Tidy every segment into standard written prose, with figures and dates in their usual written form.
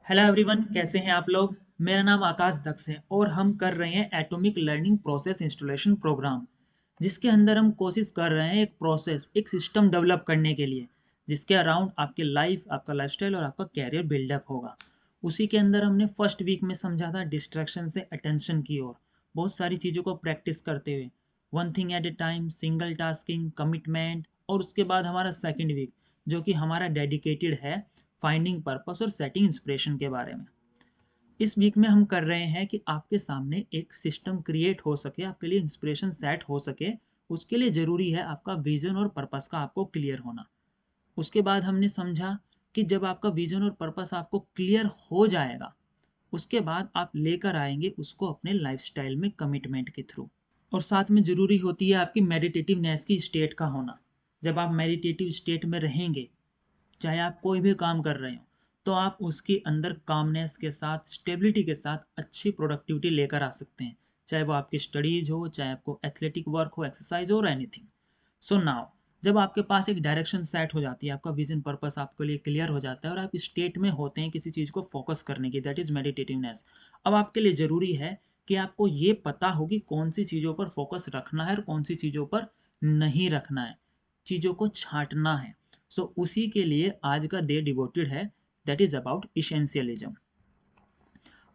Hello everyone, कैसे हैं आप लोग। मेरा नाम आकाश दक्ष है और हम कर रहे हैं atomic learning process installation program, जिसके अंदर हम कोशिश कर रहे हैं एक प्रोसेस एक सिस्टम डेवलप करने के लिए, जिसके अराउंड आपके लाइफ आपका लाइफस्टाइल और आपका कैरियर बिल्डअप होगा। उसी के अंदर हमने फर्स्ट वीक में समझा था डिस्ट्रैक्शन से अटेंशन की ओर, बहुत सारी चीज़ों को प्रैक्टिस करते हुए one thing at a time, single tasking, commitment. और उसके बाद हमारा सेकेंड वीक जो कि हमारा डेडिकेटेड है फाइंडिंग पर्पस और सेटिंग इंस्पिरेशन के बारे में। इस वीक में हम कर रहे हैं कि आपके सामने एक सिस्टम क्रिएट हो सके, आपके लिए इंस्पिरेशन सेट हो सके। उसके लिए ज़रूरी है आपका विजन और पर्पस का आपको क्लियर होना। उसके बाद हमने समझा कि जब आपका विजन और पर्पस आपको क्लियर हो जाएगा, उसके बाद आप लेकर आएंगे उसको अपने लाइफस्टाइल में कमिटमेंट के थ्रू। और साथ में ज़रूरी होती है आपकी मेडिटेटिवनेस की स्टेट का होना। जब आप मेडिटेटिव स्टेट में रहेंगे, चाहे आप कोई भी काम कर रहे हो, तो आप उसके अंदर कामनेस के साथ, स्टेबिलिटी के साथ अच्छी प्रोडक्टिविटी लेकर आ सकते हैं। चाहे वो आपकी स्टडीज हो, चाहे आपको एथलेटिक वर्क हो, एक्सरसाइज हो, और एनीथिंग। सो नाउ, जब आपके पास एक डायरेक्शन सेट हो जाती है, आपका विजन पर्पस आपके लिए क्लियर हो जाता है और आप स्टेट में होते हैं किसी चीज़ को फोकस करने की, दैट इज मेडिटेटिवनेस। अब आपके लिए ज़रूरी है कि आपको ये पता हो कि कौन सी चीज़ों पर फोकस रखना है और कौन सी चीज़ों पर नहीं रखना है, चीज़ों को छांटना है। सो उसी के लिए आज का डे डिवोटेड है, दैट इज अबाउट इसेंशियलिज्म।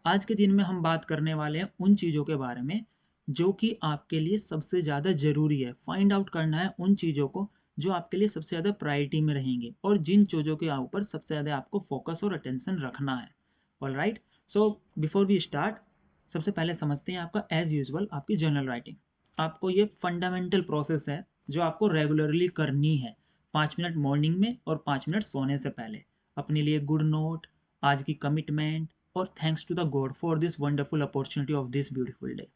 आज के दिन में हम बात करने वाले हैं उन चीज़ों के बारे में जो कि आपके लिए सबसे ज़्यादा ज़रूरी है। फाइंड आउट करना है उन चीज़ों को जो आपके लिए सबसे ज़्यादा प्रायोरिटी में रहेंगे और जिन चीज़ों के ऊपर सबसे ज़्यादा आपको फोकस और अटेंशन रखना है। All right, so before we start, सबसे पहले समझते हैं आपका एज यूजल आपकी जर्नल राइटिंग। आपको ये फंडामेंटल प्रोसेस है जो आपको रेगुलरली करनी है। 5 मिनट मॉर्निंग में और 5 मिनट सोने से पहले अपने लिए गुड नोट, आज की कमिटमेंट, और thanks to the god for this wonderful opportunity of this beautiful day.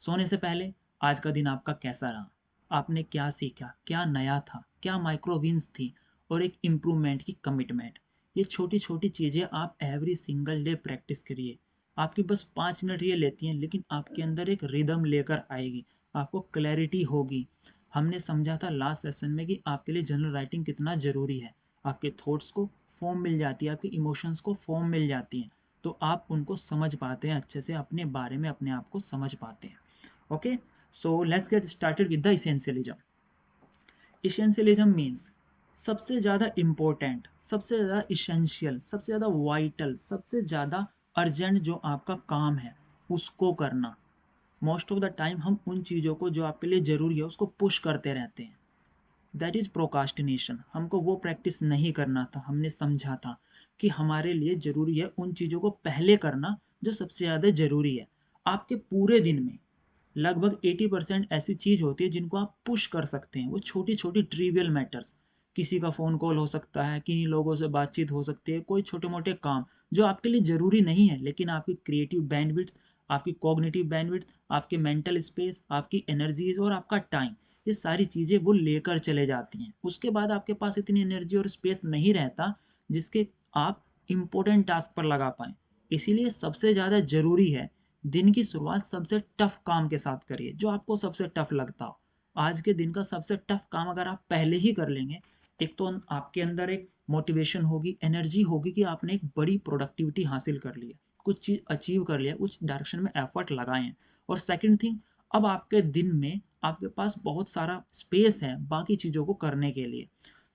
सोने से पहले आज का दिन आपका कैसा रहा, आपने क्या सीखा, क्या नया था, क्या माइक्रो विंस थी, और एक इम्प्रूवमेंट की कमिटमेंट। ये छोटी छोटी चीज़ें आप एवरी सिंगल डे प्रैक्टिस करिए। आपकी बस 5 मिनट ये लेती हैं, लेकिन आपके अंदर एक रिदम लेकर आएगी, आपको क्लैरिटी होगी। हमने समझा था लास्ट सेशन में कि आपके लिए जनरल राइटिंग कितना ज़रूरी है। आपके थॉट्स को फॉर्म मिल जाती है, आपके इमोशंस को फॉर्म मिल जाती हैं, तो आप उनको समझ पाते हैं अच्छे से, अपने बारे में अपने आप को समझ पाते हैं। Okay, so let's get started with the essentialism. Essentialism means सबसे ज़्यादा इम्पोर्टेंट, सबसे ज़्यादा इसेंशियल, सबसे ज़्यादा वाइटल, सबसे ज़्यादा अर्जेंट जो आपका काम है उसको करना। मोस्ट ऑफ द टाइम हम उन चीज़ों को जो आपके लिए ज़रूरी है उसको पुश करते रहते हैं, दैट इज़ प्रोकास्टिनेशन। हमको वो प्रैक्टिस नहीं करना था। हमने समझा था कि हमारे लिए ज़रूरी है उन चीज़ों को पहले करना जो सबसे ज़्यादा ज़रूरी है। आपके पूरे दिन में लगभग 80% ऐसी चीज़ होती है जिनको आप पुश कर सकते हैं। वो छोटी छोटी ट्रिवियल मैटर्स, किसी का फ़ोन कॉल हो सकता है, किन्हीं लोगों से बातचीत हो सकती है, कोई छोटे मोटे काम जो आपके लिए ज़रूरी नहीं है, लेकिन आपकी क्रिएटिव बैंडविड्थ, आपकी कॉग्निटिव बैंडविड्थ, आपके मेंटल स्पेस, आपकी एनर्जीज और आपका टाइम, ये सारी चीज़ें वो लेकर चले जाती हैं। उसके बाद आपके पास इतनी एनर्जी और स्पेस नहीं रहता जिसके आप इम्पोर्टेंट टास्क पर लगा पाएँ। इसीलिए सबसे ज़्यादा ज़रूरी है दिन की शुरुआत सबसे टफ काम के साथ करिए, जो आपको सबसे टफ लगता हो। आज के दिन का सबसे टफ काम अगर आप पहले ही कर लेंगे, एक तो आपके अंदर एक मोटिवेशन होगी, एनर्जी होगी कि आपने एक बड़ी प्रोडक्टिविटी हासिल कर ली है, कुछ चीज़ अचीव कर लिया, उस डायरेक्शन में एफर्ट लगाए हैं। और सेकंड थिंग, अब आपके दिन में आपके पास बहुत सारा स्पेस है बाकी चीज़ों को करने के लिए।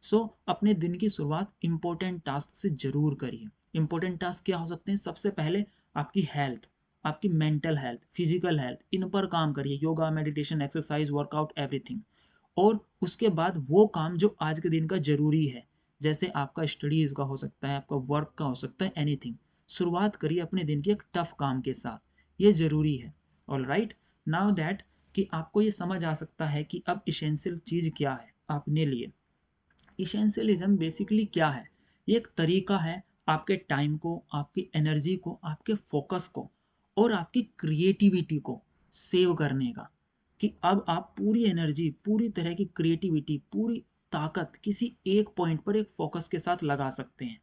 सो अपने दिन की शुरुआत इंपॉर्टेंट टास्क से ज़रूर करिए। इंपॉर्टेंट टास्क क्या हो सकते हैं? सबसे पहले आपकी हेल्थ, आपकी मेंटल हेल्थ, फिजिकल हेल्थ, इन पर काम करिए। Yoga, meditation, exercise, workout, everything. और उसके बाद वो काम जो आज के दिन का ज़रूरी है, जैसे आपका स्टडीज़ का हो सकता है, आपका वर्क का हो सकता है, एनीथिंग। शुरुआत करिए अपने दिन की एक टफ काम के साथ, ये ज़रूरी है। ऑल राइट, नाउ दैट कि आपको ये समझ आ सकता है कि अब इसेंशियल चीज़ क्या है अपने लिए। इसेंशियलिज्म बेसिकली क्या है? ये एक तरीका है आपके टाइम को, आपकी एनर्जी को, आपके फोकस को और आपकी क्रिएटिविटी को सेव करने का। कि अब आप पूरी एनर्जी, पूरी तरह की क्रिएटिविटी, पूरी ताकत किसी एक पॉइंट पर एक फोकस के साथ लगा सकते हैं,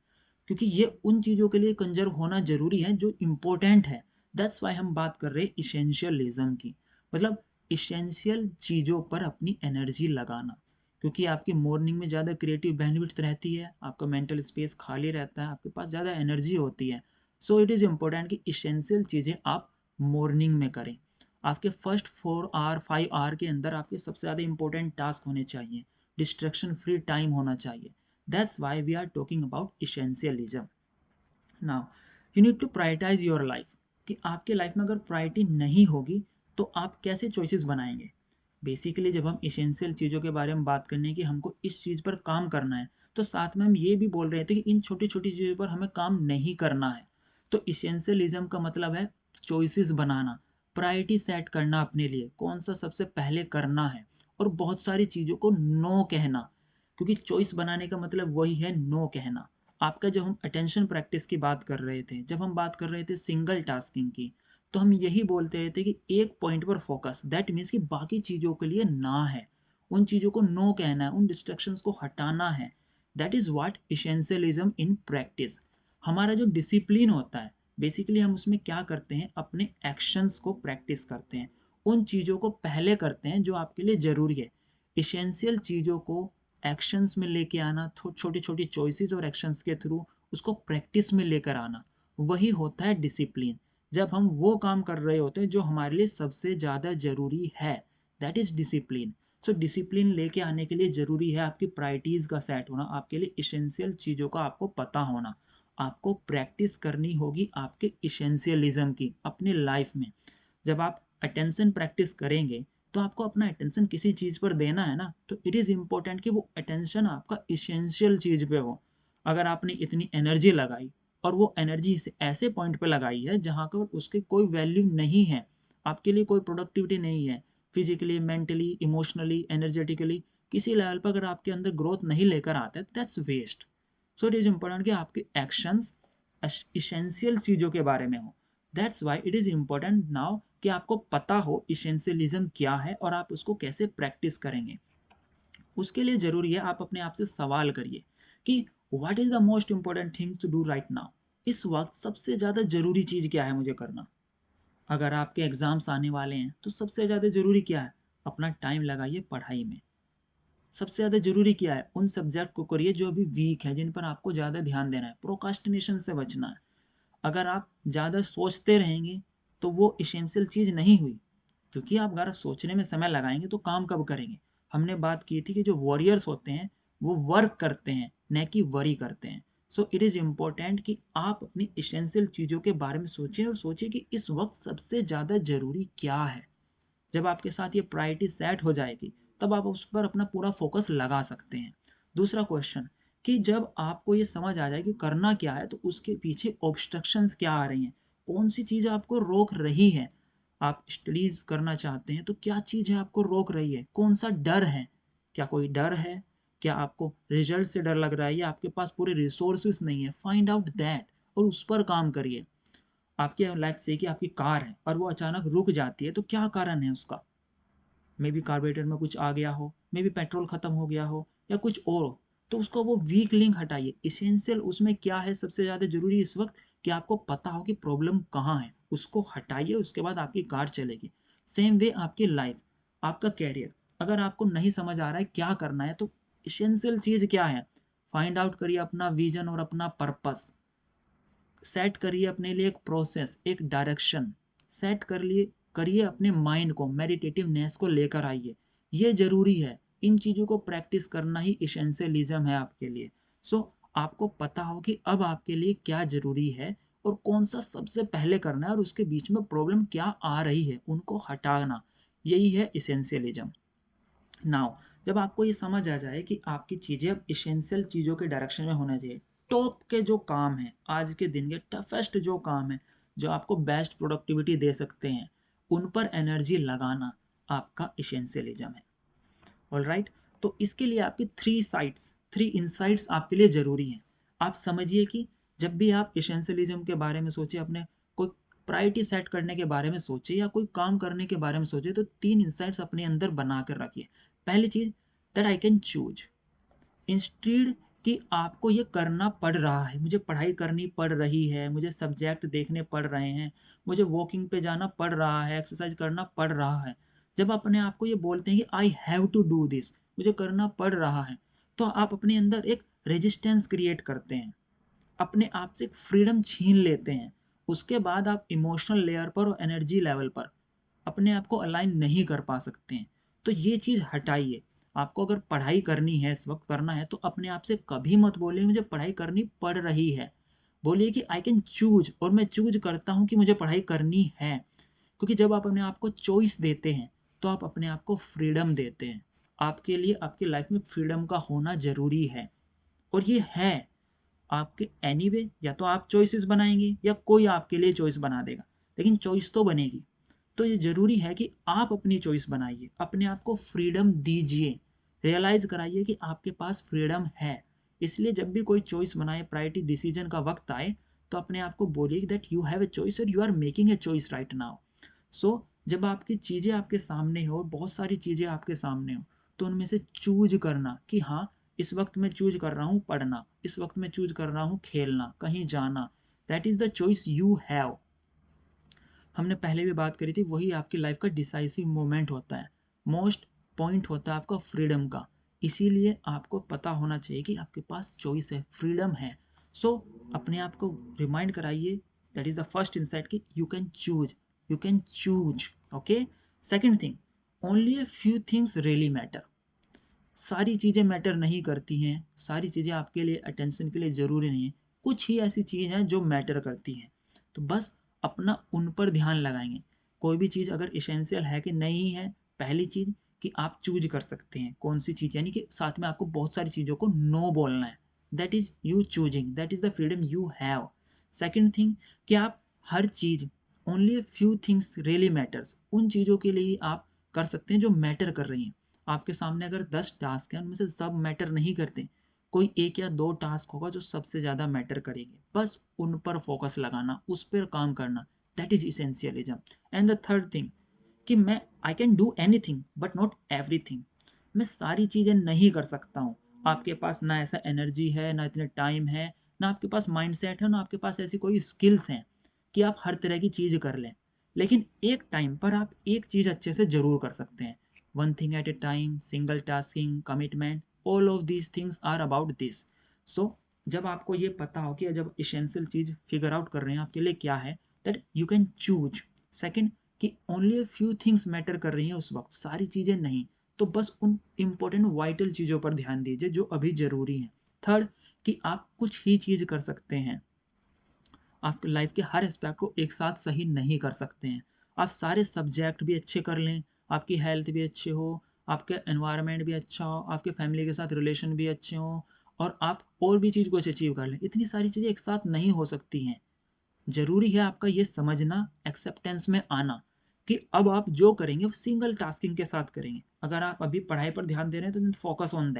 क्योंकि ये उन चीज़ों के लिए कंजर्व होना जरूरी है जो इम्पोर्टेंट है। दैट्स वाई हम बात कर रहे हैं इसेंशियलिज्म की, मतलब इसेंशियल चीज़ों पर अपनी एनर्जी लगाना। क्योंकि आपकी मॉर्निंग में ज़्यादा क्रिएटिव बैंडविड्थ रहती है, आपका मेंटल स्पेस खाली रहता है, आपके पास ज़्यादा एनर्जी होती है। सो इट इज़ इम्पोर्टेंट कि इसेंशियल चीज़ें आप मॉर्निंग में करें। आपके फर्स्ट 4 आवर 5 आवर के अंदर आपके सबसे ज़्यादा इंपॉर्टेंट टास्क होने चाहिए, डिस्ट्रैक्शन फ्री टाइम होना चाहिए। That's why we are talking about essentialism. Now you need to prioritise your life, कि आपके लाइफ में अगर प्रायोरिटी नहीं होगी तो आप कैसे चॉइसेस बनाएंगे। बेसिकली जब हम इसेंशियल चीज़ों के बारे में बात करने की हमको इस चीज़ पर काम करना है, तो साथ में हम ये भी बोल रहे थे कि इन छोटी छोटी चीज़ों पर हमें काम नहीं करना है। तो इसेंशियलिज्म का मतलब है चॉइसेस बनाना, प्रायोरिटी सेट करना अपने लिए, कौन सा सबसे पहले करना है, और बहुत सारी चीज़ों को नो कहना, क्योंकि चॉइस बनाने का मतलब वही है नो कहना। आपका जब हम अटेंशन प्रैक्टिस की बात कर रहे थे, जब हम बात कर रहे थे सिंगल टास्किंग की, तो हम यही बोलते रहे थे कि एक पॉइंट पर फोकस, दैट मीन्स कि बाकी चीज़ों के लिए ना है, उन चीज़ों को नो कहना है, उन डिस्ट्रैक्शंस को हटाना है। That is what essentialism in practice. हमारा जो डिसिप्लिन होता है, बेसिकली हम उसमें क्या करते हैं, अपने एक्शंस को प्रैक्टिस करते हैं, उन चीज़ों को पहले करते हैं जो आपके लिए ज़रूरी है। इसेंशियल चीज़ों को एक्शंस में लेके आना, छोटी छोटी चॉइसेस और एक्शंस के थ्रू उसको प्रैक्टिस में लेकर आना, वही होता है डिसिप्लिन। जब हम वो काम कर रहे होते हैं जो हमारे लिए सबसे ज़्यादा ज़रूरी है, that is discipline. So discipline लेके आने के लिए ज़रूरी है आपकी प्रायोरिटीज़ का सेट होना, आपके लिए इसेंशियल चीज़ों का आपको पता होना। आपको प्रैक्टिस करनी होगी आपके इसेंशियलिज्म की अपनी लाइफ में। जब आप अटेंशन प्रैक्टिस करेंगे तो आपको अपना अटेंशन किसी चीज़ पर देना है ना, तो इट इज़ इम्पोर्टेंट कि वो अटेंशन आपका इसेंशियल चीज़ पे हो। अगर आपने इतनी एनर्जी लगाई और वो एनर्जी ऐसे पॉइंट पे लगाई है जहाँ पर उसकी कोई वैल्यू नहीं है, आपके लिए कोई प्रोडक्टिविटी नहीं है, फिजिकली, मेंटली, इमोशनली, एनर्जेटिकली किसी लेवल पर अगर आपके अंदर ग्रोथ नहीं लेकर आते, that's waste. So it is important कि आपके एक्शंस इसेंशियल चीज़ों के बारे में हो। That's why it is important now कि आपको पता हो इसेंशियलिज्म क्या है और आप उसको कैसे प्रैक्टिस करेंगे। उसके लिए ज़रूरी है आप अपने आप से सवाल करिए कि what is the most important thing to do right now. इस वक्त सबसे ज़्यादा ज़रूरी चीज़ क्या है मुझे करना। अगर आपके एग्ज़ाम्स आने वाले हैं तो सबसे ज़्यादा ज़रूरी क्या है, अपना टाइम लगाइए पढ़ाई में। सबसे ज़्यादा ज़रूरी क्या है, उन सब्जेक्ट को करिए जो अभी वीक है, जिन पर आपको ज़्यादा ध्यान देना है, प्रोकास्टिनेशन से बचना है। अगर आप ज़्यादा सोचते रहेंगे तो वो इसेंशियल चीज़ नहीं हुई, क्योंकि आप अगर सोचने में समय लगाएंगे तो काम कब करेंगे। हमने बात की थी कि जो वॉरियर्स होते हैं वो वर्क करते हैं, न कि वरी करते हैं। सो इट इज़ इम्पोर्टेंट कि आप अपनी इसेंशियल चीज़ों के बारे में सोचें और सोचिए कि इस वक्त सबसे ज़्यादा ज़रूरी क्या है। जब आपके साथ ये प्रायोरिटी सेट हो जाएगी तब आप उस पर अपना पूरा फोकस लगा सकते हैं। दूसरा क्वेश्चन, कि जब आपको ये समझ आ जाए कि करना क्या है तो उसके पीछे ऑब्स्ट्रक्शंस क्या आ रही हैं, कौन सी चीज़ आपको रोक रही है। आप स्टडीज करना चाहते हैं तो क्या चीज़ है आपको रोक रही है, कौन सा डर है, क्या कोई डर है, क्या आपको रिजल्ट से डर लग रहा है या आपके पास पूरे रिसोर्सेज नहीं है, फाइंड आउट दैट और उस पर काम करिए। आपके लाइक से कि आपकी कार है और वो अचानक रुक जाती है तो क्या कारण है उसका। मे बी कार्बोरेटर में कुछ आ गया हो, मे बी पेट्रोल खत्म हो गया हो या कुछ और हो, तो उसको वो वीक लिंक हटाइए। इसेंशियल उसमें क्या है सबसे ज़्यादा ज़रूरी इस वक्त, कि आपको पता हो कि प्रॉब्लम कहाँ है, उसको हटाइए, उसके बाद आपकी कार चलेगी। सेम वे आपकी लाइफ, आपका कैरियर, अगर आपको नहीं समझ आ रहा है क्या करना है तो इसेंशियल चीज़ क्या है, फाइंड आउट करिए अपना विजन और अपना पर्पस। सेट करिए अपने लिए एक प्रोसेस, एक डायरेक्शन सेट कर लिए, करिए अपने माइंड को, मेडिटेटिवनेस को लेकर आइए। ये जरूरी है, इन चीज़ों को प्रैक्टिस करना ही इसेंशियलिज्म है आपके लिए। सो आपको पता हो कि अब आपके लिए क्या जरूरी है और कौन सा सबसे पहले करना है और उसके बीच में प्रॉब्लम क्या आ रही है उनको हटाना, यही है इसेंशियलिज्म। नाउ जब आपको ये समझ आ जाए कि आपकी चीज़ें अब इसेंशियल चीज़ों के डायरेक्शन में होना चाहिए, टॉप के जो काम हैं, आज के दिन के टफेस्ट जो काम है, जो आपको बेस्ट प्रोडक्टिविटी दे सकते हैं, उन पर एनर्जी लगाना आपका इसेंशियलिज्म है। ऑल राइट, तो इसके लिए आपकी 3 इंसाइट्स आपके लिए ज़रूरी हैं। आप समझिए कि जब भी आप इसेंशियलिज्म के बारे में सोचिए, अपने कोई प्रायोरिटी सेट करने के बारे में सोचिए या कोई काम करने के बारे में सोचिए, तो 3 इंसाइट्स अपने अंदर बना कर रखिए। पहली चीज़, that I can choose, instead कि आपको ये करना पड़ रहा है, मुझे पढ़ाई करनी पड़ रही है, मुझे सब्जेक्ट देखने पड़ रहे हैं, मुझे वॉकिंग पे जाना पड़ रहा है, एक्सरसाइज करना पड़ रहा है। जब अपने आप को ये बोलते हैं कि I have to do this, मुझे करना पड़ रहा है, तो आप अपने अंदर एक रेजिस्टेंस क्रिएट करते हैं। अपने आप से एक फ्रीडम छीन लेते हैं। उसके बाद आप इमोशनल लेयर पर और एनर्जी लेवल पर अपने आप को अलाइन नहीं कर पा सकते हैं। तो ये चीज़ हटाइए। आपको अगर पढ़ाई करनी है, इस वक़्त करना है, तो अपने आप से कभी मत बोलिए मुझे पढ़ाई करनी पड़ रही है। बोलिए कि आई कैन चूज़, और मैं चूज़ करता हूँ कि मुझे पढ़ाई करनी है। क्योंकि जब आप अपने आप को चॉइस देते हैं, तो आप अपने आप को फ्रीडम देते हैं। आपके लिए आपकी लाइफ़ में फ्रीडम का होना ज़रूरी है, और ये है। आपके एनीवे या तो आप चॉइसेस बनाएँगे या कोई आपके लिए चॉइस बना देगा, लेकिन चॉइस तो बनेगी। तो ये ज़रूरी है कि आप अपनी चॉइस बनाइए, अपने आप को फ्रीडम दीजिए, रियलाइज़ कराइए कि आपके पास फ्रीडम है। इसलिए जब भी कोई चॉइस बनाए, प्रायोरिटी डिसीजन का वक़्त आए, तो अपने आप को बोलिए that you have a choice और you are making a choice right now. So जब आपकी चीज़ें आपके सामने हो, बहुत सारी चीज़ें आपके सामने हो, तो उनमें से चूज़ करना कि हाँ, इस वक़्त मैं चूज़ कर रहा हूँ पढ़ना, इस वक़्त मैं चूज़ कर रहा हूँ खेलना, कहीं जाना। That is the choice you have. हमने पहले भी बात करी थी, वही आपकी लाइफ का डिसाइसिव मोमेंट होता है, मोस्ट पॉइंट होता है आपका फ्रीडम का। इसीलिए आपको पता होना चाहिए कि आपके पास चॉइस है, फ्रीडम है। सो अपने आप को रिमाइंड कराइए, that is the first insight कि you can choose, you can choose. Okay. Second thing, only a few things really matter. सारी चीज़ें मैटर नहीं करती हैं, सारी चीज़ें आपके लिए अटेंशन के लिए ज़रूरी नहीं है। कुछ ही ऐसी चीज़ हैं जो मैटर करती हैं, तो बस अपना उन पर ध्यान लगाएंगे। कोई भी चीज़ अगर इसेंशियल है कि नहीं है, पहली चीज़ कि आप चूज कर सकते हैं कौन सी चीज़, यानी कि साथ में आपको बहुत सारी चीज़ों को नो बोलना है। That is you choosing, that is the freedom you have. Second thing कि आप हर चीज़, only few things really matters, उन चीज़ों के लिए ही आप कर सकते हैं जो मैटर कर रही हैं। आपके सामने अगर 10 टास्क हैं, उनमें से सब मैटर नहीं करते, कोई एक या दो टास्क होगा जो सबसे ज़्यादा मैटर करेंगे, बस उन पर फोकस लगाना, उस पर काम करना, that is essentialism. And the third thing कि मैं I can do anything but not everything. मैं सारी चीज़ें नहीं कर सकता हूँ। आपके पास ना ऐसा एनर्जी है, ना इतने टाइम है, ना आपके पास माइंड सेट है, ना आपके पास ऐसी कोई स्किल्स हैं कि आप हर तरह की चीज़ कर लें। लेकिन एक टाइम पर आप एक चीज़ अच्छे से ज़रूर कर सकते हैं। One thing at a time, single tasking, commitment, all of these things are about this. So जब आपको ये पता हो कि जब इसेंशियल चीज़ फिगर आउट कर रहे हैं आपके लिए क्या है, that you can choose. Second कि only a few things matter कर रही हैं उस वक्त, सारी चीज़ें नहीं। तो बस उन इंपॉर्टेंट वाइटल चीज़ों पर ध्यान दीजिए जो अभी ज़रूरी हैं। थर्ड कि आप कुछ ही चीज़ कर सकते हैं, आप लाइफ के हर एस्पेक्ट को एक साथ सही नहीं कर सकते हैं। आप सारे सब्जेक्ट भी अच्छे कर लें, आपकी हेल्थ भी अच्छे हो, आपका एनवायरनमेंट भी अच्छा हो, आपके फैमिली के साथ रिलेशन भी अच्छे हों, और आप और भी चीज़ कुछ अचीव कर लें, इतनी सारी चीज़ें एक साथ नहीं हो सकती हैं। ज़रूरी है आपका ये समझना, एक्सेप्टेंस में आना कि अब आप जो करेंगे वो सिंगल टास्किंग के साथ करेंगे। अगर आप अभी पढ़ाई पर ध्यान दे रहे हैं तो focus on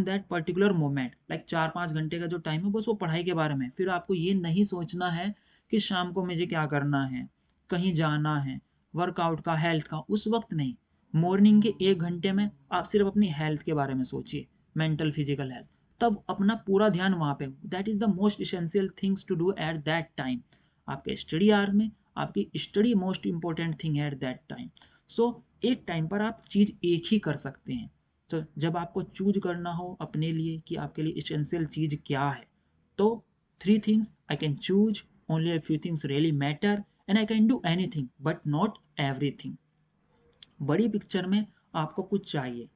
that particular moment, like 4-5 घंटे का जो टाइम है बस वो पढ़ाई के बारे में। फिर आपको ये नहीं सोचना है कि शाम को मुझे क्या करना है, कहीं जाना है, वर्कआउट का, हेल्थ का, उस वक्त नहीं। मॉर्निंग के 1 घंटे में आप सिर्फ अपनी हेल्थ के बारे में सोचिए, मेंटल फिजिकल हेल्थ। तब अपना पूरा ध्यान वहाँ पे, that is the most essential things to do at that time. आपके स्टडी आवर्स में आपकी स्टडी मोस्ट इंपॉर्टेंट थिंग है एट दैट टाइम। सो एक टाइम पर आप चीज़ एक ही कर सकते हैं। तो जब आपको चूज करना हो अपने लिए कि आपके लिए इसेंशियल चीज़ क्या है, तो 3 things I can choose, only a few things really matter, and I can do anything but not everything. बड़ी पिक्चर में आपको कुछ चाहिए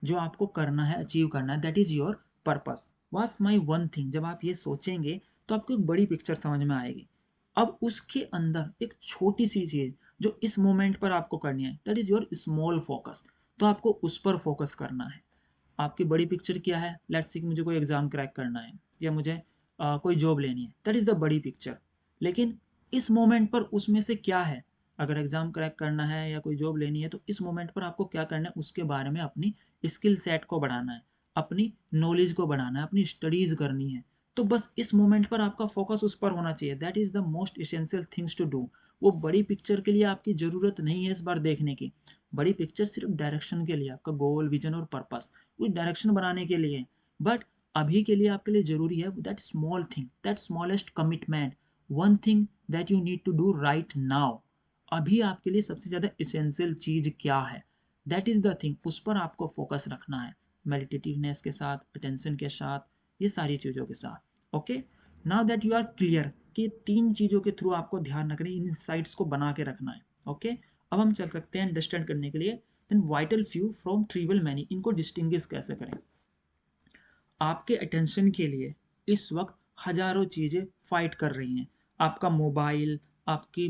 जो आपको करना है, अचीव करना है, that is your purpose. What's my one thing, जब आप ये सोचेंगे तो आपको एक बड़ी पिक्चर समझ में आएगी। अब उसके अंदर एक छोटी सी चीज जो इस मोमेंट पर आपको करनी है, that is your small focus. तो आपको उस पर फोकस करना है। आपकी बड़ी पिक्चर क्या है, लेट्स से मुझे कोई एग्जाम क्रैक करना है या मुझे कोई जॉब लेनी है, दैट इज द बड़ी पिक्चर। लेकिन इस मोमेंट पर उसमें से क्या है, अगर एग्जाम क्रैक करना है या कोई जॉब लेनी है तो इस मोमेंट पर आपको क्या करना है, उसके बारे में अपनी स्किल सेट को बढ़ाना है, अपनी नॉलेज को बढ़ाना है, अपनी स्टडीज करनी है। तो बस इस मोमेंट पर आपका फोकस उस पर होना चाहिए, that is the most essential things to do. वो बड़ी पिक्चर के लिए आपकी ज़रूरत नहीं है इस बार देखने की। बड़ी पिक्चर सिर्फ डायरेक्शन के लिए, आपका गोल, विजन और पर्पस, उस डायरेक्शन बनाने के लिए। बट अभी के लिए आपके लिए ज़रूरी है that small thing, that smallest commitment, one thing that you need to do right now. अभी आपके लिए सबसे ज़्यादा इसेंशियल चीज़ क्या है, दैट इज़ द थिंग, उस पर आपको फोकस रखना है, मेडिटेटिवनेस के साथ, अटेंशन के साथ, ये सारी चीज़ों के साथ। Okay, now that you are clear कि 3 चीज़ों के थ्रू आपको ध्यान रखना है, इन साइट्स को बना के रखना है। ओके, अब हम चल सकते हैं अंडरस्टैंड करने के लिए। Then vital few from trivial many, इनको डिस्टिंग्विश कैसे करें। आपके अटेंशन के लिए इस वक्त हजारों चीज़ें फाइट कर रही हैं। आपका मोबाइल, आपकी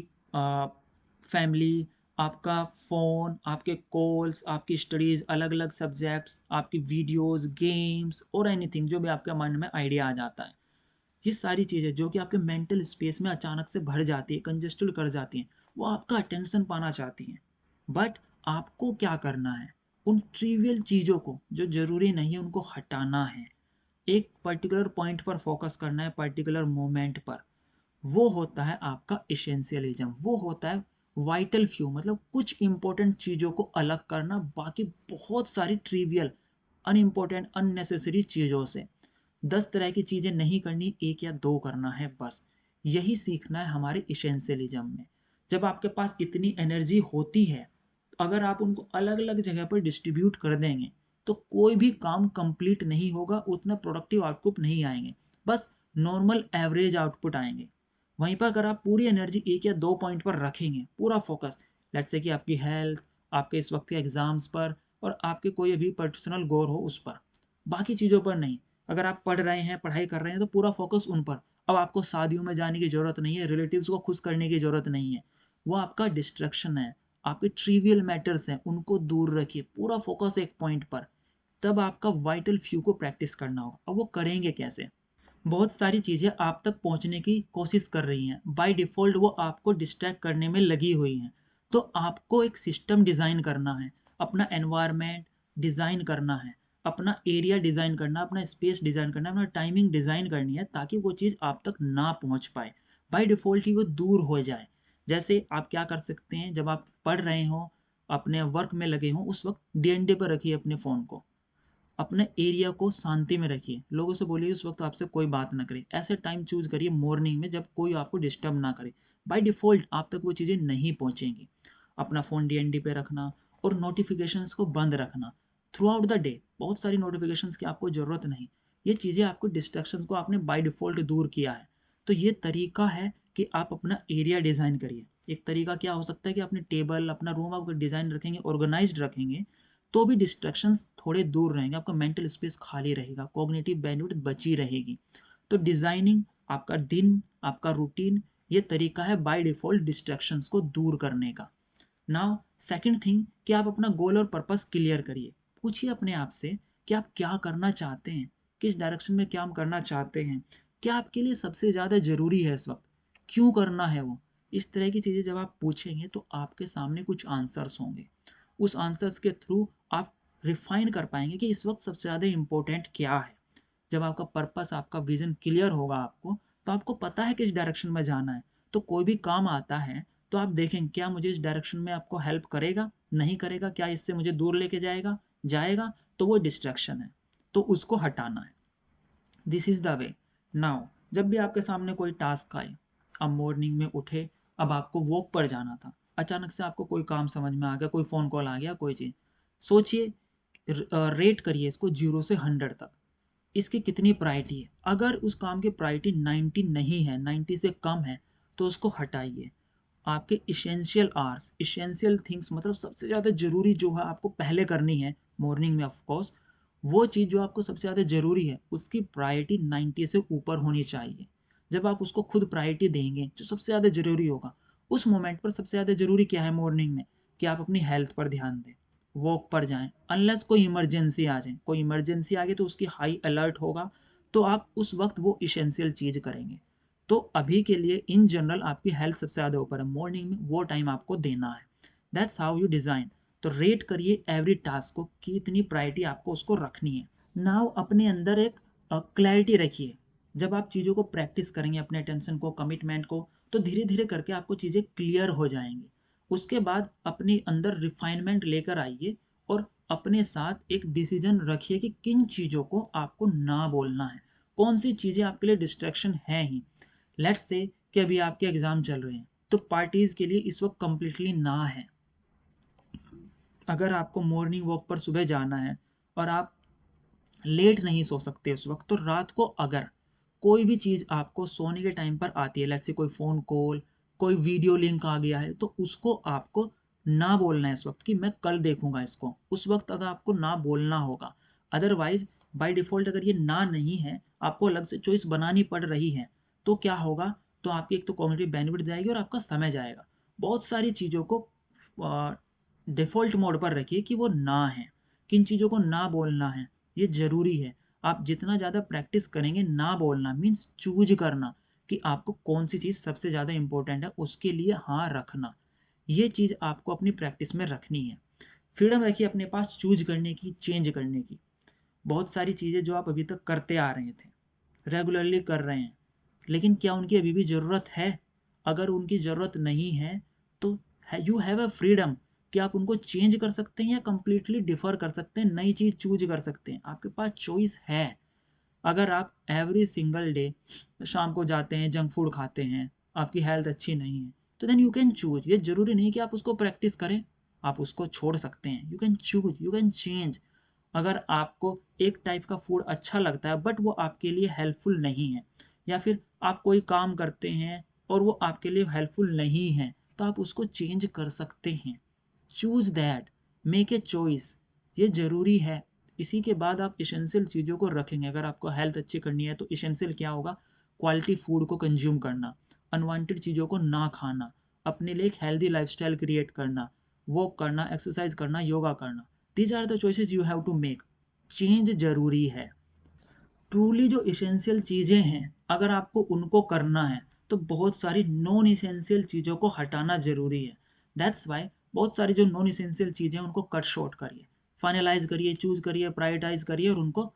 फैमिली, आपका फ़ोन, आपके कॉल्स, आपकी स्टडीज़, अलग अलग सब्जेक्ट्स, आपकी वीडियोस, गेम्स और एनीथिंग जो भी आपके माइंड में आइडिया आ जाता है। ये सारी चीज़ें जो कि आपके मेंटल स्पेस में अचानक से भर जाती है, कंजेस्टेड कर जाती हैं, वो आपका अटेंशन पाना चाहती हैं। बट आपको क्या करना है, उन ट्रिवियल चीज़ों को जो ज़रूरी नहीं है उनको हटाना है। एक पर्टिकुलर पॉइंट पर फोकस करना है, पर्टिकुलर मोमेंट पर। वो होता है आपका इसेंशियलिज्म, वो होता है वाइटल फ्यू, मतलब कुछ इंपॉर्टेंट चीज़ों को अलग करना बाकी बहुत सारी ट्रिवियल अनइम्पोर्टेंट अननेसेसरी चीज़ों से। 10 तरह की चीज़ें नहीं करनी, एक या दो करना है बस। यही सीखना है हमारे इसेंशियलिज्म में। जब आपके पास इतनी एनर्जी होती है, अगर आप उनको अलग अलग जगह पर डिस्ट्रीब्यूट कर देंगे तो कोई भी काम कंप्लीट नहीं होगा, उतना प्रोडक्टिव आउटपुट नहीं आएंगे, बस नॉर्मल एवरेज आउटपुट आएंगे। वहीं पर अगर आप पूरी एनर्जी एक या दो पॉइंट पर रखेंगे, पूरा फोकस, लेट्स से कि आपकी हेल्थ, आपके इस वक्त के एग्जाम्स पर और आपके कोई अभी पर्सनल गोल हो उस पर, बाकी चीज़ों पर नहीं। अगर आप पढ़ रहे हैं, पढ़ाई कर रहे हैं तो पूरा फोकस उन पर। अब आपको शादियों में जाने की ज़रूरत नहीं है, रिलेटिव्स को खुश करने की ज़रूरत नहीं है, वो आपका डिस्ट्रैक्शन है। आपके ट्रिवियल मैटर्स हैं, उनको दूर रखिए, पूरा फोकस एक पॉइंट पर। तब आपका वाइटल फ्यू को प्रैक्टिस करना होगा। अब वो करेंगे कैसे। बहुत सारी चीज़ें आप तक पहुंचने की कोशिश कर रही हैं, बाय डिफ़ॉल्ट वो आपको डिस्ट्रैक्ट करने में लगी हुई हैं। तो आपको एक सिस्टम डिज़ाइन करना है, अपना एनवायरनमेंट डिज़ाइन करना है, अपना एरिया डिज़ाइन करना, अपना स्पेस डिज़ाइन करना, अपना टाइमिंग डिज़ाइन करनी है ताकि वो चीज़ आप तक ना पहुंच पाए, बाय डिफ़ॉल्ट ही वो दूर हो जाए। जैसे आप क्या कर सकते हैं, जब आप पढ़ रहे हो, अपने वर्क में लगे हों, उस वक्त डीएनडी पर रखिए अपने फ़ोन को, अपने एरिया को शांति में रखिए, लोगों से बोलिए उस वक्त आपसे कोई बात ना करे, ऐसे टाइम चूज करिए मॉर्निंग में जब कोई आपको डिस्टर्ब ना करे। बाय डिफ़ॉल्ट आप तक वो चीज़ें नहीं पहुंचेंगी। अपना फ़ोन डीएनडी पे रखना और नोटिफिकेशंस को बंद रखना थ्रू आउट द डे। बहुत सारी नोटिफिकेशंस की आपको ज़रूरत नहीं, ये चीज़ें आपको डिस्ट्रैक्शन को आपने बाय डिफ़ॉल्ट दूर किया है। तो ये तरीका है कि आप अपना एरिया डिज़ाइन करिए। एक तरीका क्या हो सकता है कि अपने टेबल, अपना रूम आप डिज़ाइन रखेंगे, ऑर्गेनाइज्ड रखेंगे, तो भी डिस्ट्रैक्शंस थोड़े दूर रहेंगे, आपका मेंटल स्पेस खाली रहेगा, कॉग्निटिव बैंडविड्थ बची रहेगी। तो डिज़ाइनिंग, आपका दिन, आपका रूटीन, ये तरीका है बाय डिफ़ॉल्ट डिस्ट्रैक्शंस को दूर करने का। नाउ सेकंड थिंग कि आप अपना गोल और पर्पस क्लियर करिए। पूछिए अपने आप से कि आप क्या करना चाहते हैं, किस डायरेक्शन में काम करना चाहते हैं, क्या आपके लिए सबसे ज़्यादा ज़रूरी है इस वक्त, क्यों करना है वो। इस तरह की चीज़ें जब आप पूछेंगे तो आपके सामने कुछ आंसर्स होंगे। उस आंसर्स के थ्रू आप रिफाइन कर पाएंगे कि इस वक्त सबसे ज़्यादा इम्पोर्टेंट क्या है। जब आपका पर्पस, आपका विजन क्लियर होगा आपको, तो आपको पता है किस डायरेक्शन में जाना है। तो कोई भी काम आता है तो आप देखें क्या मुझे इस डायरेक्शन में आपको हेल्प करेगा, नहीं करेगा, क्या इससे मुझे दूर लेके जाएगा, जाएगा, तो वो डिस्ट्रैक्शन है, तो उसको हटाना है। This is the way. Now जब भी आपके सामने कोई टास्क आए, अब मॉर्निंग में उठे, अब आपको वॉक पर जाना था, अचानक से आपको कोई काम समझ में आ गया, कोई फ़ोन कॉल आ गया, कोई चीज़, सोचिए, रेट करिए इसको 0 से 100 तक, इसकी कितनी प्रायोरिटी है। अगर उस काम की प्रायोरिटी 90 नहीं है, 90 से कम है, तो उसको हटाइए। आपके इसेंशियल आवर्स, इसेंशियल थिंग्स, मतलब सबसे ज़्यादा ज़रूरी जो है आपको पहले करनी है मॉर्निंग में, ऑफ कोर्स वो चीज़ जो आपको सबसे ज़्यादा ज़रूरी है उसकी प्रायोरिटी 90 से ऊपर होनी चाहिए। जब आप उसको खुद प्रायोरिटी देंगे जो सबसे ज़्यादा ज़रूरी होगा, उस मोमेंट पर सबसे ज़्यादा ज़रूरी क्या है मॉर्निंग में, कि आप अपनी हेल्थ पर ध्यान दें, वॉक पर जाएं, अनलेस कोई इमरजेंसी आ जाए, कोई इमरजेंसी आ गई तो उसकी हाई अलर्ट होगा, तो आप उस वक्त वो इसेंशियल चीज़ करेंगे। तो अभी के लिए इन जनरल आपकी हेल्थ सबसे ज़्यादा ऊपर है, मॉर्निंग में वो टाइम आपको देना है। That's how you design. तो रेट करिए एवरी टास्क को कि इतनी प्रायोरिटी आपको उसको रखनी है। नाउ अपने अंदर एक क्लैरिटी रखिए। जब आप चीज़ों को प्रैक्टिस करेंगे, अपने अटेंशन को, कमिटमेंट को, तो धीरे धीरे करके आपको चीज़ें क्लियर हो जाएंगी। उसके बाद अपने अंदर रिफाइनमेंट लेकर आइए और अपने साथ एक डिसीजन रखिए कि किन चीज़ों को आपको ना बोलना है, कौन सी चीज़ें आपके लिए डिस्ट्रैक्शन है ही। लेट्स से कि अभी आपके एग्जाम चल रहे हैं तो पार्टीज के लिए इस वक्त कंप्लीटली ना है। अगर आपको मॉर्निंग वॉक पर सुबह जाना है और आप लेट नहीं सो सकते उस वक्त, तो रात को अगर कोई भी चीज़ आपको सोने के टाइम पर आती है, लेट्स से कोई फ़ोन कॉल, कोई वीडियो लिंक आ गया है, तो उसको आपको ना बोलना है इस वक्त कि मैं कल देखूंगा इसको। उस वक्त अगर आपको ना बोलना होगा, अदरवाइज बाय डिफ़ॉल्ट अगर ये ना नहीं है, आपको अलग से चॉइस बनानी पड़ रही है, तो क्या होगा, तो आपकी एक तो कॉग्निटिव बेनिफिट जाएगी और आपका समय जाएगा। बहुत सारी चीज़ों को डिफ़ॉल्ट मोड पर रखिए कि वो ना है, किन चीज़ों को ना बोलना है, ये ज़रूरी है। आप जितना ज़्यादा प्रैक्टिस करेंगे ना बोलना, मीन्स चूज करना कि आपको कौन सी चीज़ सबसे ज़्यादा इंपॉर्टेंट है, उसके लिए हाँ रखना, ये चीज़ आपको अपनी प्रैक्टिस में रखनी है। फ्रीडम रखिए अपने पास चूज करने की, चेंज करने की। बहुत सारी चीज़ें जो आप अभी तक करते आ रहे थे, रेगुलरली कर रहे हैं, लेकिन क्या उनकी अभी भी ज़रूरत है? अगर उनकी ज़रूरत नहीं है तो यू हैव अ फ्रीडम कि आप उनको चेंज कर सकते हैं या कंप्लीटली डिफ़र कर सकते हैं, नई चीज़ चूज कर सकते हैं, आपके पास चॉइस है। अगर आप एवरी सिंगल डे शाम को जाते हैं, जंक फूड खाते हैं, आपकी हेल्थ अच्छी नहीं है, तो देन यू कैन चूज। ये ज़रूरी नहीं कि आप उसको प्रैक्टिस करें, आप उसको छोड़ सकते हैं। You can choose, you can change. अगर आपको एक टाइप का फूड अच्छा लगता है बट वो आपके लिए हेल्पफुल नहीं है, या फिर आप कोई काम करते हैं और वो आपके लिए हेल्पफुल नहीं है, तो आप उसको चेंज कर सकते हैं। Choose that, make a choice, ये ज़रूरी है। इसी के बाद आप इसेंशियल चीज़ों को रखेंगे। अगर आपको हेल्थ अच्छी करनी है तो इसेंशियल क्या होगा, क्वालिटी फूड को कंज्यूम करना, अनवांटेड चीज़ों को ना खाना, अपने लिए एक हेल्दी लाइफस्टाइल क्रिएट करना, वॉक करना, एक्सरसाइज करना, योगा करना। These are the choices you have to make. Change जरूरी है। ट्रूली जो इसेंशियल चीज़ें हैं, अगर आपको उनको करना है तो बहुत सारी नॉन इसेंशियल चीज़ों को हटाना ज़रूरी है। दैट्स वाई बहुत सारी जो नॉन इसेंशियल चीज़ें हैं उनको कट शॉर्ट करिए, फाइनलाइज करिए, चूज करिए, प्रायोरिटाइज करिए और उनको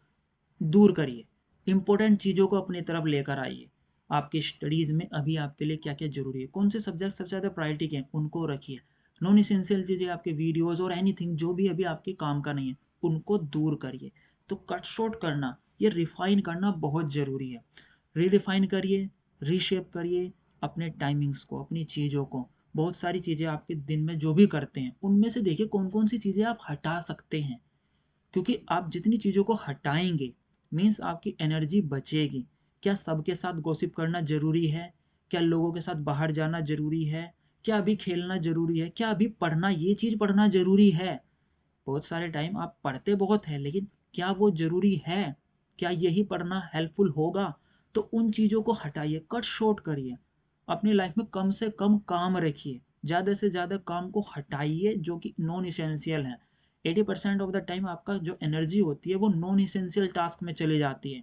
दूर करिए। इंपॉर्टेंट चीज़ों को अपनी तरफ लेकर आइए। आपकी स्टडीज़ में अभी आपके लिए क्या क्या ज़रूरी है, कौन से सब्जेक्ट सबसे ज़्यादा प्रायोरिटी के हैं, उनको रखिए। नॉन इसेंशियल चीज़ें, आपके वीडियोज़ और एनीथिंग जो भी अभी आपके काम का नहीं है, उनको दूर करिए। तो कट शॉर्ट करना, ये रिफाइन करना बहुत ज़रूरी है। रीडिफाइन करिए, रीशेप करिए अपने टाइमिंग्स को, अपनी चीज़ों को। बहुत सारी चीज़ें आपके दिन में जो भी करते हैं उनमें से देखिए कौन कौन सी चीज़ें आप हटा सकते हैं, क्योंकि आप जितनी चीज़ों को हटाएंगे मीन्स आपकी एनर्जी बचेगी। क्या सबके साथ गॉसिप करना ज़रूरी है? क्या लोगों के साथ बाहर जाना ज़रूरी है? क्या अभी खेलना ज़रूरी है? क्या अभी पढ़ना, ये चीज़ पढ़ना ज़रूरी है? बहुत सारे टाइम आप पढ़ते बहुत हैं, लेकिन क्या वो ज़रूरी है? क्या यही पढ़ना हेल्पफुल होगा? तो उन चीज़ों को हटाइए, कट शॉर्ट करिए। अपनी लाइफ में कम से कम काम रखिए, ज़्यादा से ज़्यादा काम को हटाइए जो कि नॉन इसेंशियल है। 80% ऑफ द टाइम आपका जो एनर्जी होती है वो नॉन इसेंशियल टास्क में चली जाती है।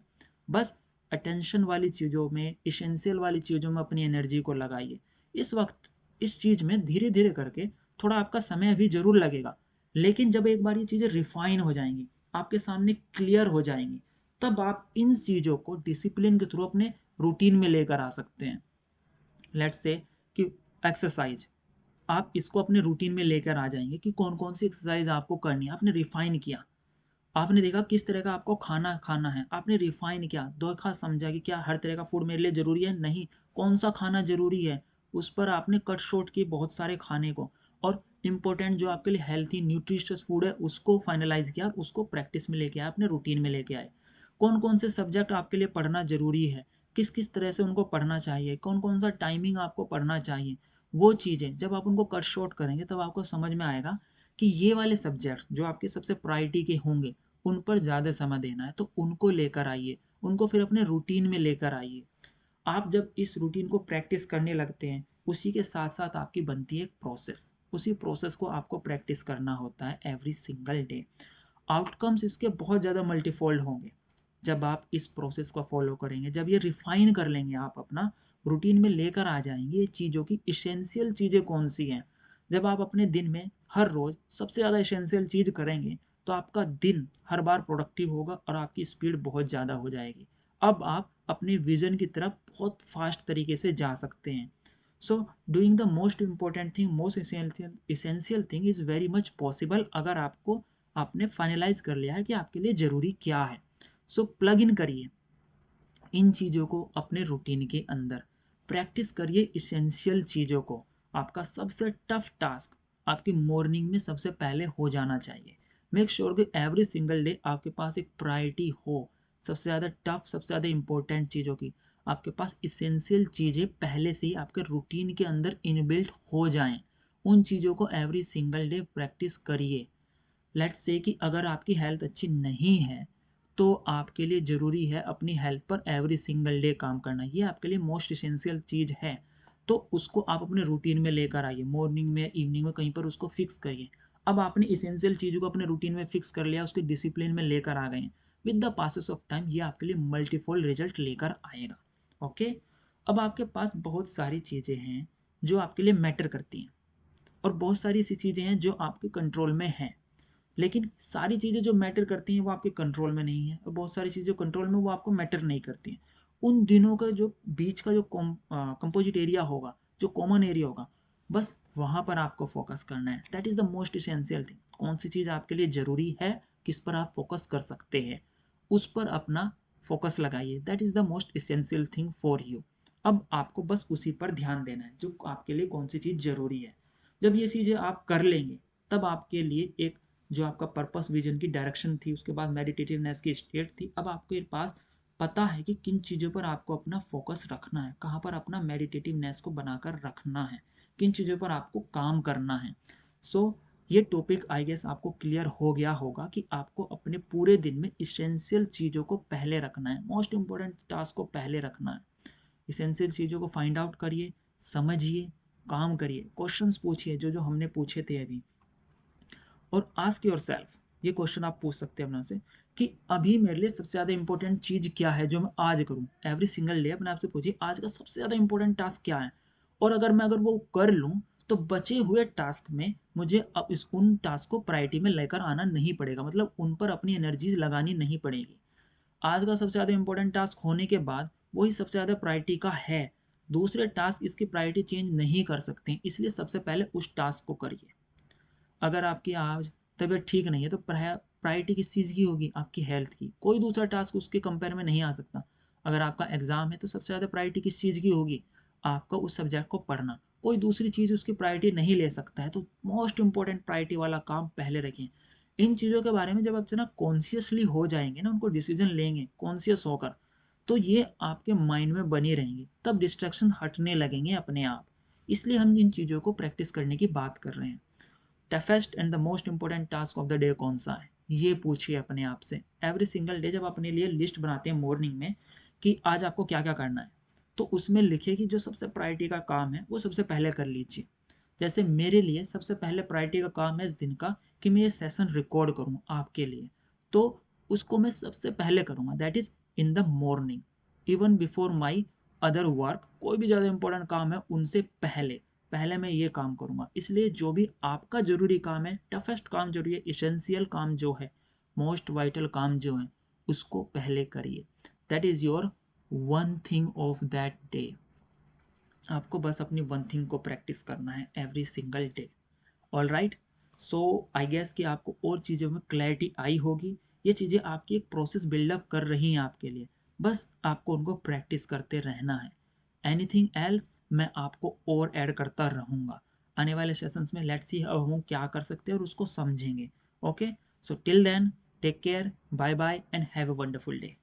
बस अटेंशन वाली चीज़ों में, इसेंशियल वाली चीज़ों में अपनी एनर्जी को लगाइए। इस वक्त इस चीज़ में धीरे धीरे करके थोड़ा आपका समय अभी ज़रूर लगेगा, लेकिन जब एक बार ये चीज़ें रिफाइन हो जाएंगी, आपके सामने क्लियर हो जाएंगी, तब आप इन चीज़ों को डिसिप्लिन के थ्रू अपने रूटीन में लेकर आ सकते हैं। लेट्स से कि एक्सरसाइज, आप इसको अपने रूटीन में लेकर आ जाएंगे कि कौन कौन सी एक्सरसाइज आपको करनी है। आपने रिफाइन किया, आपने देखा किस तरह का आपको खाना खाना है, आपने रिफाइन किया, देखा समझा कि क्या हर तरह का फूड मेरे लिए ज़रूरी है, नहीं, कौन सा खाना ज़रूरी है, उस पर आपने कट शॉर्ट किए बहुत सारे खाने को, और इम्पोर्टेंट जो आपके लिए हेल्थी न्यूट्रिशियस फूड है उसको फाइनलाइज किया, उसको प्रैक्टिस में लेके आए, अपने रूटीन में लेके आए। कौन कौन से सब्जेक्ट आपके लिए पढ़ना ज़रूरी है, किस किस तरह से उनको पढ़ना चाहिए, कौन कौन सा टाइमिंग आपको पढ़ना चाहिए, वो चीज़ें जब आप उनको कट शॉर्ट करेंगे तब आपको समझ में आएगा कि ये वाले सब्जेक्ट जो आपके सबसे प्रायोरिटी के होंगे उन पर ज़्यादा समय देना है, तो उनको लेकर आइए, उनको फिर अपने रूटीन में लेकर आइए। आप जब इस रूटीन को प्रैक्टिस करने लगते हैं, उसी के साथ साथ आपकी बनती है एक प्रोसेस, उसी प्रोसेस को आपको प्रैक्टिस करना होता है एवरी सिंगल डे। आउटकम्स इसके बहुत ज़्यादा मल्टीफोल्ड होंगे जब आप इस प्रोसेस को फॉलो करेंगे, जब ये रिफाइन कर लेंगे, आप अपना रूटीन में लेकर आ जाएंगे ये चीज़ों की इसेंशियल चीज़ें कौन सी हैं। जब आप अपने दिन में हर रोज़ सबसे ज़्यादा इसेंशियल चीज़ करेंगे तो आपका दिन हर बार प्रोडक्टिव होगा और आपकी स्पीड बहुत ज़्यादा हो जाएगी। अब आप अपने विजन की तरफ बहुत फास्ट तरीके से जा सकते हैं। So doing the most important thing, most essential thing is very much possible, अगर आपको आपने फाइनलाइज कर लिया है कि आपके लिए ज़रूरी क्या है। सो प्लग इन करिए इन चीज़ों को अपने रूटीन के अंदर, प्रैक्टिस करिए इसेंशियल चीज़ों को। आपका सबसे टफ टास्क आपकी मॉर्निंग में सबसे पहले हो जाना चाहिए। मेक श्योर कि एवरी सिंगल डे आपके पास एक प्रायोरिटी हो, सबसे ज़्यादा टफ, सबसे ज़्यादा इंपॉर्टेंट चीज़ों की आपके पास इसेंशियल चीज़ें पहले से ही आपके रूटीन के अंदर इनबिल्ट हो जाएं, उन चीज़ों को एवरी सिंगल डे प्रैक्टिस करिए। लेट्स से कि अगर आपकी हेल्थ अच्छी नहीं है तो आपके लिए ज़रूरी है अपनी हेल्थ पर एवरी सिंगल डे काम करना, ये आपके लिए मोस्ट इसेंशियल चीज़ है। तो उसको आप अपने रूटीन में लेकर आइए, मॉर्निंग में, इवनिंग में, कहीं पर उसको फिक्स करिए। अब आपने इसेंशियल चीज़ों को अपने रूटीन में फिक्स कर लिया, उसके डिसिप्लिन में लेकर आ गए हैं, with the passes of time ये आपके लिए मल्टीफोल्ड रिजल्ट लेकर आएगा। ओके, अब आपके पास बहुत सारी चीज़ें हैं जो आपके लिए मैटर करती हैं, और बहुत सारी ऐसी चीज़ें हैं जो आपके कंट्रोल में हैं। लेकिन सारी चीज़ें जो मैटर करती हैं वो आपके कंट्रोल में नहीं है, और बहुत सारी चीज़ें जो कंट्रोल में वो आपको मैटर नहीं करती हैं। उन दिनों का जो बीच का जो कंपोजिट एरिया होगा, जो कॉमन एरिया होगा, बस वहाँ पर आपको फोकस करना है। That is the most essential thing. कौन सी चीज़ आपके लिए ज़रूरी है, किस पर आप फोकस कर सकते हैं, उस पर अपना फोकस लगाइए। That is the most essential thing for you. अब आपको बस उसी पर ध्यान देना है जो आपके लिए कौन सी चीज़ ज़रूरी है। जब ये चीज़ें आप कर लेंगे तब आपके लिए एक जो आपका पर्पस, विजन की डायरेक्शन थी, उसके बाद मेडिटेटिवनेस की स्टेट थी, अब आपके पास पता है कि किन चीज़ों पर आपको अपना फोकस रखना है, कहाँ पर अपना मेडिटेटिवनेस को बनाकर रखना है, किन चीज़ों पर आपको काम करना है। सो ये टॉपिक आई गेस आपको क्लियर हो गया होगा कि आपको अपने पूरे दिन में इसेंशियल चीज़ों को पहले रखना है, मोस्ट इंपॉर्टेंट टास्क को पहले रखना है। इसेंशियल चीज़ों को फाइंड आउट करिए, समझिए, काम करिए, क्वेश्चंस पूछिए जो जो हमने पूछे थे अभी, और आस्क योर सेल्फ, ये क्वेश्चन आप पूछ सकते हैं अपने से कि अभी मेरे लिए सबसे ज़्यादा इंपॉर्टेंट चीज़ क्या है जो मैं आज करूँ। एवरी सिंगल डे अपने आप से पूछिए आज का सबसे ज़्यादा इंपॉर्टेंट टास्क क्या है, और अगर वो कर लूँ तो बचे हुए टास्क में मुझे अब इस उन टास्क को प्रायोरिटी में लेकर आना नहीं पड़ेगा, मतलब उन पर अपनी एनर्जीज लगानी नहीं पड़ेगी। आज का सबसे ज़्यादा इंपॉर्टेंट टास्क होने के बाद वही सबसे ज़्यादा प्रायोरिटी का है, दूसरे टास्क इसकी प्रायोरिटी चेंज नहीं कर सकते, इसलिए सबसे पहले उस टास्क को करिए। अगर आपकी आज तबीयत ठीक नहीं है तो प्रायोरिटी किस चीज़ की होगी, आपकी हेल्थ की। कोई दूसरा टास्क उसके कंपेयर में नहीं आ सकता। अगर आपका एग्जाम है तो सबसे ज़्यादा प्रायोरिटी किस चीज़ की होगी, आपका उस सब्जेक्ट को पढ़ना। कोई दूसरी चीज़ उसकी प्रायोरिटी नहीं ले सकता है, तो मोस्ट इंपॉर्टेंट प्रायोरिटी वाला काम पहले रखें। इन चीज़ों के बारे में जब आप ना कॉन्शियसली हो जाएंगे ना, उनको डिसीजन लेंगे कॉन्शियस होकर, तो ये आपके माइंड में बनी रहेंगी, तब डिस्ट्रैक्शन हटने लगेंगे अपने आप। इसलिए हम इन चीज़ों को प्रैक्टिस करने की बात कर रहे हैं। Toughest and the most important task of the day कौन सा है, ये पूछिए अपने आप से। एवरी सिंगल डे जब अपने लिए लिस्ट बनाते हैं मॉर्निंग में कि आज आपको क्या क्या करना है, तो उसमें लिखिए कि जो सबसे प्रायोरिटी का काम है वो सबसे पहले कर लीजिए। जैसे मेरे लिए सबसे पहले प्रायोरिटी का काम है इस दिन का कि मैं ये सेशन रिकॉर्ड करूँ आपके लिए, तो उसको मैं सबसे पहले करूँगा, that is in the morning, even before my other work. कोई भी ज़्यादा इंपॉर्टेंट काम है उनसे पहले पहले मैं ये काम करूँगा। इसलिए जो भी आपका ज़रूरी काम है, टफेस्ट काम जरूरी है, इसेंशियल काम जो है, मोस्ट वाइटल काम जो है, उसको पहले करिए। That is your one thing of that day. आपको बस अपनी वन थिंग को प्रैक्टिस करना है every single day. All right, so I guess कि आपको और चीज़ों में क्लैरिटी आई होगी। ये चीज़ें आपकी एक प्रोसेस बिल्डअप कर रही हैं आपके लिए, बस आपको उनको प्रैक्टिस करते रहना है। एनीथिंग एल्स मैं आपको और ऐड करता रहूँगा आने वाले सेशंस में। लेट्स सी अब हम क्या कर सकते हैं और उसको समझेंगे। Okay, so till then take care, bye bye and have a wonderful day.